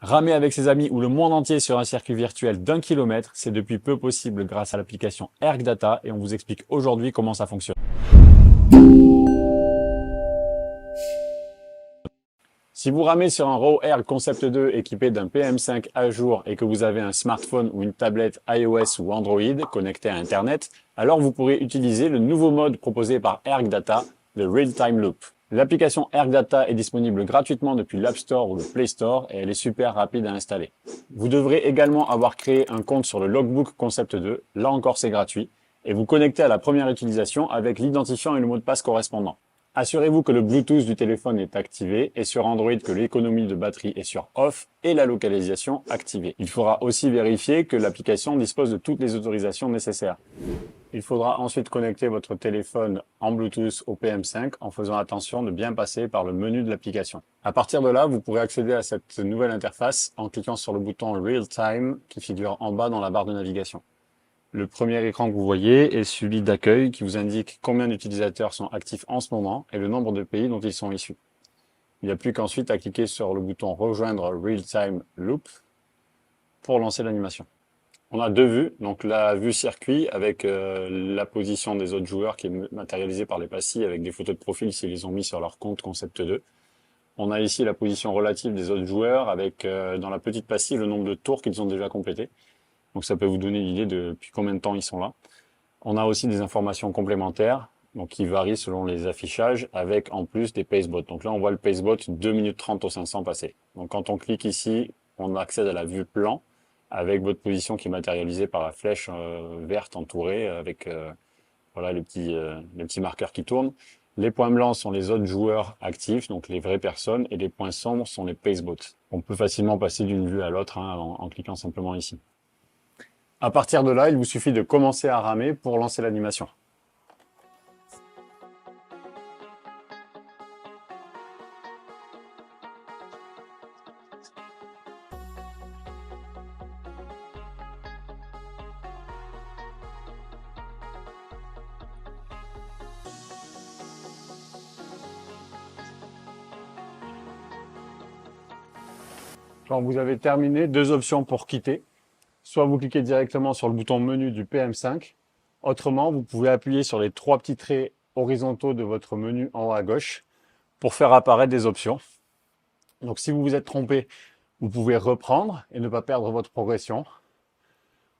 Ramer avec ses amis ou le monde entier sur un circuit virtuel d'1 kilomètre, c'est depuis peu possible grâce à l'application ErgData et on vous explique aujourd'hui comment ça fonctionne. Si vous ramez sur un Raw Erg Concept 2 équipé d'un PM5 à jour et que vous avez un smartphone ou une tablette iOS ou Android connecté à Internet, alors vous pourrez utiliser le nouveau mode proposé par ErgData, le Real Time Loop. L'application ErgData est disponible gratuitement depuis l'App Store ou le Play Store et elle est super rapide à installer. Vous devrez également avoir créé un compte sur le Logbook Concept 2, là encore c'est gratuit, et vous connecter à la première utilisation avec l'identifiant et le mot de passe correspondant. Assurez-vous que le Bluetooth du téléphone est activé et sur Android que l'économie de batterie est sur off et la localisation activée. Il faudra aussi vérifier que l'application dispose de toutes les autorisations nécessaires. Il faudra ensuite connecter votre téléphone en Bluetooth au PM5 en faisant attention de bien passer par le menu de l'application. À partir de là, vous pourrez accéder à cette nouvelle interface en cliquant sur le bouton Real Time qui figure en bas dans la barre de navigation. Le premier écran que vous voyez est celui d'accueil qui vous indique combien d'utilisateurs sont actifs en ce moment et le nombre de pays dont ils sont issus. Il n'y a plus qu'ensuite à cliquer sur le bouton Rejoindre Real Time Loop pour lancer l'animation. On a deux vues, donc la vue circuit avec la position des autres joueurs qui est matérialisée par les pastilles avec des photos de profil s'ils les ont mis sur leur compte Concept 2. On a ici la position relative des autres joueurs avec dans la petite pastille le nombre de tours qu'ils ont déjà complétés. Donc ça peut vous donner l'idée de depuis combien de temps ils sont là. On a aussi des informations complémentaires, donc qui varient selon les affichages, avec en plus des pacebots. Donc là on voit le pacebot 2 minutes 30 au 500 passé. Donc quand on clique ici, on accède à la vue plan, avec votre position qui est matérialisée par la flèche verte entourée, avec voilà les petits marqueurs qui tournent. Les points blancs sont les autres joueurs actifs, donc les vraies personnes, et les points sombres sont les pacebots. On peut facilement passer d'une vue à l'autre en cliquant simplement ici. À partir de là, il vous suffit de commencer à ramer pour lancer l'animation. Quand vous avez terminé, deux options pour quitter. Soit vous cliquez directement sur le bouton menu du PM5. Autrement, vous pouvez appuyer sur les trois petits traits horizontaux de votre menu en haut à gauche pour faire apparaître des options. Donc si vous vous êtes trompé, vous pouvez reprendre et ne pas perdre votre progression.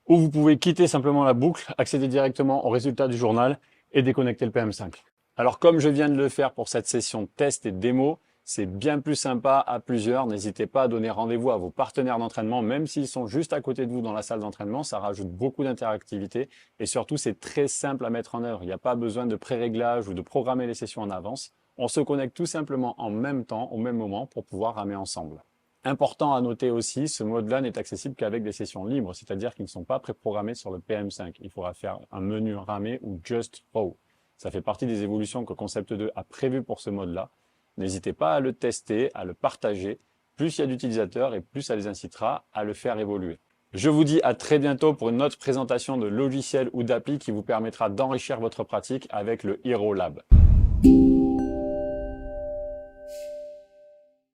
Ou vous pouvez quitter simplement la boucle, accéder directement au résultat du journal et déconnecter le PM5. Alors comme je viens de le faire pour cette session test et démo, c'est bien plus sympa à plusieurs. N'hésitez pas à donner rendez-vous à vos partenaires d'entraînement, même s'ils sont juste à côté de vous dans la salle d'entraînement. Ça rajoute beaucoup d'interactivité et surtout, c'est très simple à mettre en œuvre. Il n'y a pas besoin de pré-réglage ou de programmer les sessions en avance. On se connecte tout simplement en même temps, au même moment, pour pouvoir ramer ensemble. Important à noter aussi, ce mode-là n'est accessible qu'avec des sessions libres, c'est-à-dire qu'ils ne sont pas préprogrammés sur le PM5. Il faudra faire un menu ramé ou Just Raw. Ça fait partie des évolutions que Concept 2 a prévues pour ce mode-là. N'hésitez pas à le tester, à le partager. Plus il y a d'utilisateurs et plus ça les incitera à le faire évoluer. Je vous dis à très bientôt pour une autre présentation de logiciel ou d'appli qui vous permettra d'enrichir votre pratique avec le Hero Lab.